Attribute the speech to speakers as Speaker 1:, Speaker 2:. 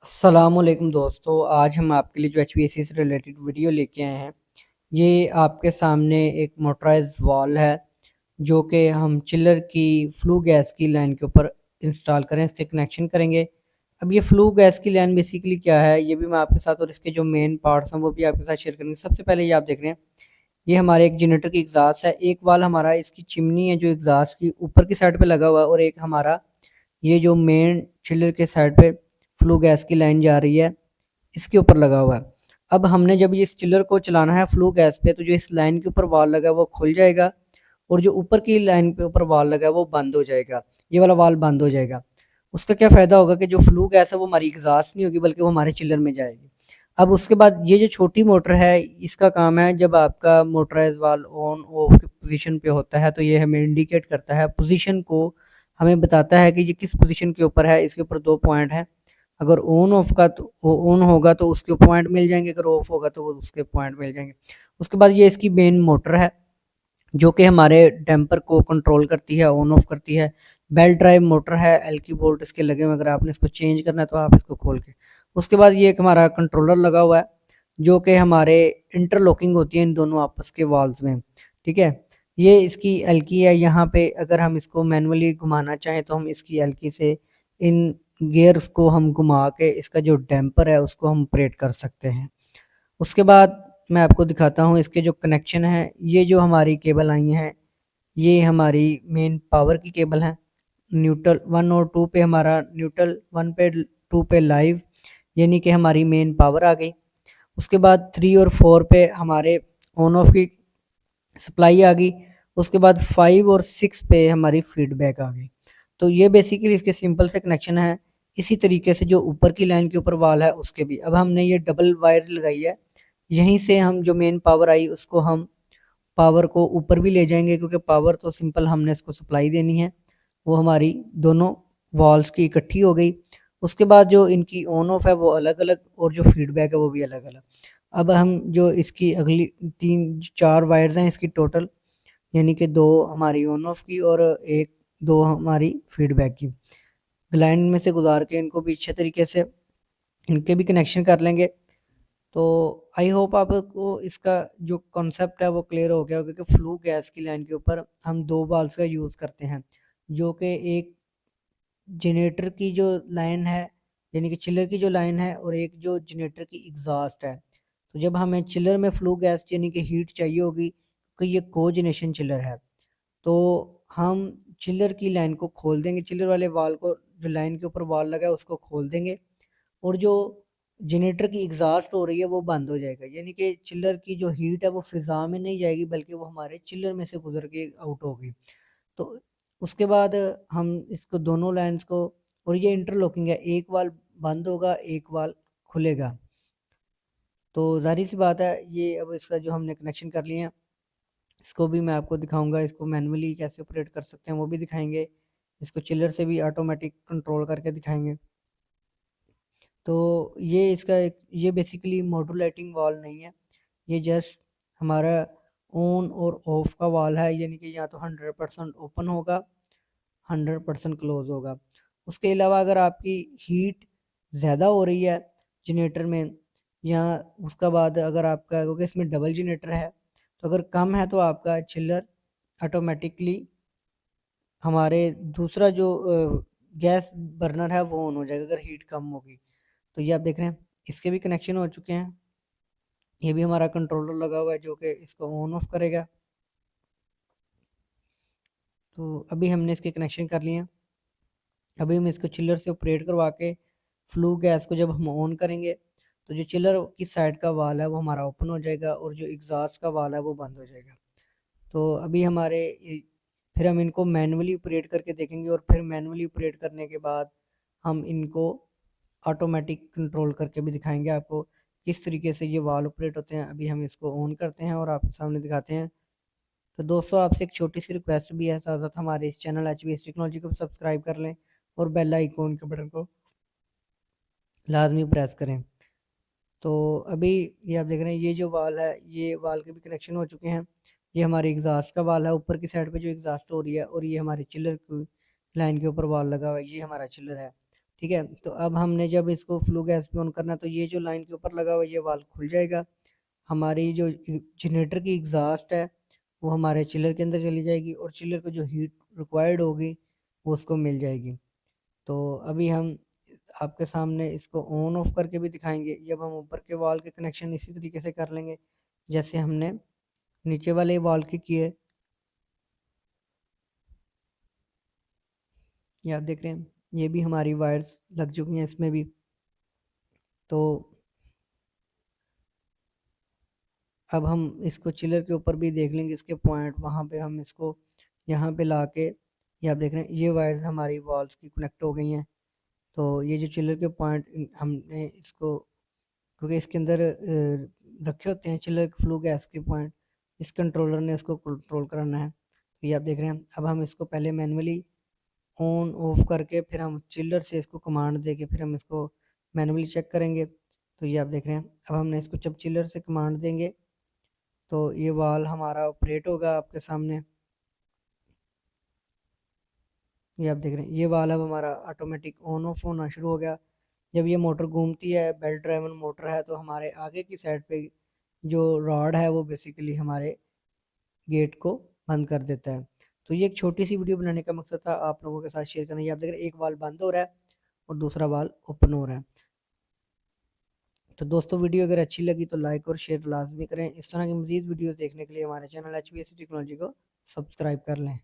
Speaker 1: अस्सलामुअलैकुम दोस्तों, आज हम आपके लिए जो एचवीएसी से रिलेटेड वीडियो लेके आए हैं। ये आपके सामने एक मोटराइज्ड वॉल है जो कि हम चिलर की फ्लू गैस की लाइन के ऊपर इंस्टॉल करें, इससे कनेक्शन करेंगे। अब ये फ्लू गैस की लाइन बेसिकली क्या है ये भी मैं आपके साथ और इसके जो मेन पार्ट्स हैं वो भी आपके साथ शेयर करेंगे। सबसे पहले ये आप देख रहे हैं, ये हमारे एक जनरेटर की एग्जॉस्ट है। एक वाल हमारा इसकी चिमनी है जो एग्जॉस्ट की ऊपर की साइड पे लगा हुआ है, और एक हमारा ये जो मेन चिलर के साइड पे फ्लू गैस की लाइन जा रही है इसके ऊपर लगा हुआ है। अब हमने जब ये इस चिलर को चलाना है फ्लू गैस पे, तो जो इस लाइन के ऊपर वाल लगा है वो खुल जाएगा, और जो ऊपर की लाइन पे ऊपर वाल लगा है वो बंद हो जाएगा। ये वाला वाल बंद हो जाएगा। उसका क्या फ़ायदा होगा कि जो फ्लू गैस है वो हमारी एग्जॉस्ट नहीं होगी बल्कि वो हमारे चिलर में जाएगी। अब उसके बाद ये जो छोटी मोटर है इसका काम है, जब आपका मोटराइज वाल ऑन ऑफ की पोजीशन पे होता है तो ये हमें इंडिकेट करता है पोजीशन को, हमें बताता है कि ये किस पोजीशन के ऊपर है। इसके ऊपर दो पॉइंट है, अगर ऑन ऑफ का तो ऑन होगा तो उसके पॉइंट मिल जाएंगे, अगर ऑफ होगा तो वो उसके पॉइंट मिल जाएंगे। उसके बाद ये इसकी मेन मोटर है जो कि हमारे डैम्पर को कंट्रोल करती है, ऑन ऑफ करती है। बेल्ट ड्राइव मोटर है, एल की बोल्ट इसके लगे हुए, अगर आपने इसको चेंज करना है तो आप इसको खोल के। उसके बाद ये एक हमारा कंट्रोलर लगा हुआ है जो कि हमारे इंटरलॉकिंग होती है इन दोनों आपस के वॉल्स में। ठीक है, ये इसकी एल की है। यहाँ पे अगर हम इसको मैनुअली घुमाना चाहें तो हम इसकी एल की से इन गियर्स को हम घुमा के इसका जो डैम्पर है उसको हम ऑपरेट कर सकते हैं। उसके बाद मैं आपको दिखाता हूँ इसके जो कनेक्शन है। ये जो हमारी केबल आई हैं ये हमारी मेन पावर की केबल है। न्यूट्रल 1 और 2 पे हमारा न्यूट्रल 1 पे 2 पे लाइव, यानी कि हमारी मेन पावर आ गई। उसके बाद 3 और 4 पे हमारे ऑन ऑफ की सप्लाई आ गई। उसके बाद 5 और 6 पे हमारी फीडबैक आ गई। तो ये बेसिकली इसके सिंपल से कनेक्शन है। इसी तरीके से जो ऊपर की लाइन के ऊपर वाल है उसके भी अब हमने ये डबल वायर लगाई है। यहीं से हम जो मेन पावर आई उसको हम पावर को ऊपर भी ले जाएंगे, क्योंकि पावर तो सिंपल हमने इसको सप्लाई देनी है, वो हमारी दोनों वॉल्स की इकट्ठी हो गई। उसके बाद जो इनकी ऑन ऑफ है वो अलग अलग, और जो फीडबैक है वो भी अलग अलग। अब हम जो इसकी अगली 3 4 वायर्स हैं इसकी टोटल, यानी कि 2 हमारी ऑन ऑफ की और एक 2 हमारी फीडबैक की, ग्लाइंड में से गुजार के इनको भी अच्छे तरीके से इनके भी कनेक्शन कर लेंगे। तो आई होप आपको इसका जो कॉन्सेप्ट है वो क्लियर हो गया होगा कि फ्लू गैस की लाइन के ऊपर हम 2 बाल्स का यूज़ करते हैं, जो कि एक जनरेटर की जो लाइन है, यानी कि चिलर की जो लाइन है, और एक जो जनरेटर की एग्जॉस्ट है। तो जब हमें चिलर में फ्लू गैस यानी कि हीट चाहिए होगी, क्योंकि ये कोजनेशन चिलर है, तो हम चिलर की लाइन को खोल देंगे, चिलर वाले वाल को, जो लाइन के ऊपर वाल लगा है उसको खोल देंगे, और जो जनरेटर की एग्जॉस्ट हो रही है वो बंद हो जाएगा। यानी कि चिलर की जो हीट है वो फिजा में नहीं जाएगी बल्कि वो हमारे चिलर में से गुजर के आउट होगी। तो उसके बाद हम इसको दोनों लाइंस को, और ये इंटरलॉकिंग है, एक वाल बंद होगा एक वाल खुलेगा। तो जाहिर सी बात है ये अब इसका जो हमने कनेक्शन कर लिए हैं इसको भी मैं आपको दिखाऊंगा, इसको मैनुअली कैसे ऑपरेट कर सकते हैं वो भी दिखाएंगे, इसको चिलर से भी ऑटोमेटिक कंट्रोल करके दिखाएंगे। तो ये इसका एक, ये बेसिकली मॉड्यूलेटिंग वॉल नहीं है, ये जस्ट हमारा ऑन और ऑफ का वॉल है, यानी कि या तो 100% ओपन होगा, 100% क्लोज होगा। उसके अलावा अगर आपकी हीट ज़्यादा हो रही है जनरेटर में, या उसका बाद अगर आपका, क्योंकि इसमें डबल जनरेटर है, तो अगर कम है तो आपका चिल्लर ऑटोमेटिकली हमारे दूसरा जो गैस बर्नर है वो ऑन हो जाएगा अगर हीट कम होगी। तो ये आप देख रहे हैं इसके भी कनेक्शन हो चुके हैं। ये भी हमारा कंट्रोलर लगा हुआ है जो कि इसको ऑन ऑफ करेगा। तो अभी हमने इसके कनेक्शन कर लिए हैं। अभी हम इसको चिलर से ऑपरेट करवा के फ्लू गैस को जब हम ऑन करेंगे तो जो चिलर की साइड का वाल है वो हमारा ओपन हो जाएगा, और जो एग्जॉस्ट का वाल है वो बंद हो जाएगा। तो अभी फिर हम इनको मैनुअली ऑपरेट करके देखेंगे, और फिर मैनुअली ऑपरेट करने के बाद हम इनको ऑटोमेटिक कंट्रोल करके भी दिखाएंगे आपको किस तरीके से ये वाल ऑपरेट होते हैं। अभी हम इसको ऑन करते हैं और आपके सामने दिखाते हैं। तो दोस्तों आपसे एक छोटी सी रिक्वेस्ट भी है, साथ साथ हमारे इस चैनल एचबीएस टेक्नोलॉजी को सब्सक्राइब कर लें और बेल आइकॉन के बटन को लाजमी प्रेस करें। तो अभी ये आप देख रहे हैं ये जो वाल है ये वाल के भी कनेक्शन हो चुके हैं। ये हमारे एग्जॉस्ट का वाल है ऊपर की साइड पे जो एग्जॉस्ट हो रही है, और ये हमारे चिल्लर की लाइन के ऊपर वाल लगा हुआ है, ये हमारा चिल्लर है। ठीक है। तो अब हमने जब इसको फ्लू गैस पे ऑन करना, तो ये जो लाइन के ऊपर लगा हुआ है ये वाल्व खुल जाएगा। हमारी जो जनरेटर की एग्जॉस्ट है वो हमारे चिलर के अंदर चली जाएगी और चिलर को जो हीट रिक्वायर्ड होगी वो उसको मिल जाएगी। तो अभी हम आपके सामने इसको ऑन ऑफ करके भी दिखाएंगे। जब हम ऊपर के वाल के कनेक्शन इसी तरीके से कर लेंगे जैसे हमने नीचे वाले वाल के किए। ये आप देख रहे हैं ये भी हमारी वायर्स लग चुकी हैं इसमें भी। तो अब हम इसको चिलर के ऊपर भी देख लेंगे इसके पॉइंट, वहाँ पे हम इसको यहाँ पे ला के, ये आप देख रहे हैं ये वायर्स हमारी वॉल्स की कनेक्ट हो गई हैं। तो ये जो चिलर के पॉइंट हमने इसको, क्योंकि इसके अंदर रखे होते हैं चिलर फ्लू गैस के पॉइंट, इस कंट्रोलर ने इसको कंट्रोल कराना है। तो ये आप देख रहे हैं अब हम इसको पहले मैनुअली ऑन ऑफ करके फिर हम चिल्लर से इसको कमांड दे के फिर हम इसको मैनुअली चेक करेंगे। तो ये आप देख रहे हैं अब हमने इसको जब चिल्लर से कमांड देंगे तो ये वाल हमारा ऑपरेट होगा आपके सामने। ये आप देख रहे हैं ये वाल अब हमारा ऑटोमेटिक ऑन ऑफ होना शुरू हो गया। जब ये मोटर घूमती है, बेल्ट ड्राइवन मोटर है, तो हमारे आगे की साइड पे जो रॉड है वो बेसिकली हमारे गेट को बंद कर देता है। तो ये एक छोटी सी वीडियो बनाने का मकसद था आप लोगों के साथ शेयर करना। ये आप देख रहे हैं एक वाल बंद हो रहा है और दूसरा वाल ओपन हो रहा है। तो दोस्तों वीडियो अगर अच्छी लगी तो लाइक और शेयर लाजमी करें। इस तरह की मजीद वीडियोस देखने के लिए हमारे चैनल HVAC टेक्नोलॉजी को सब्सक्राइब कर लें।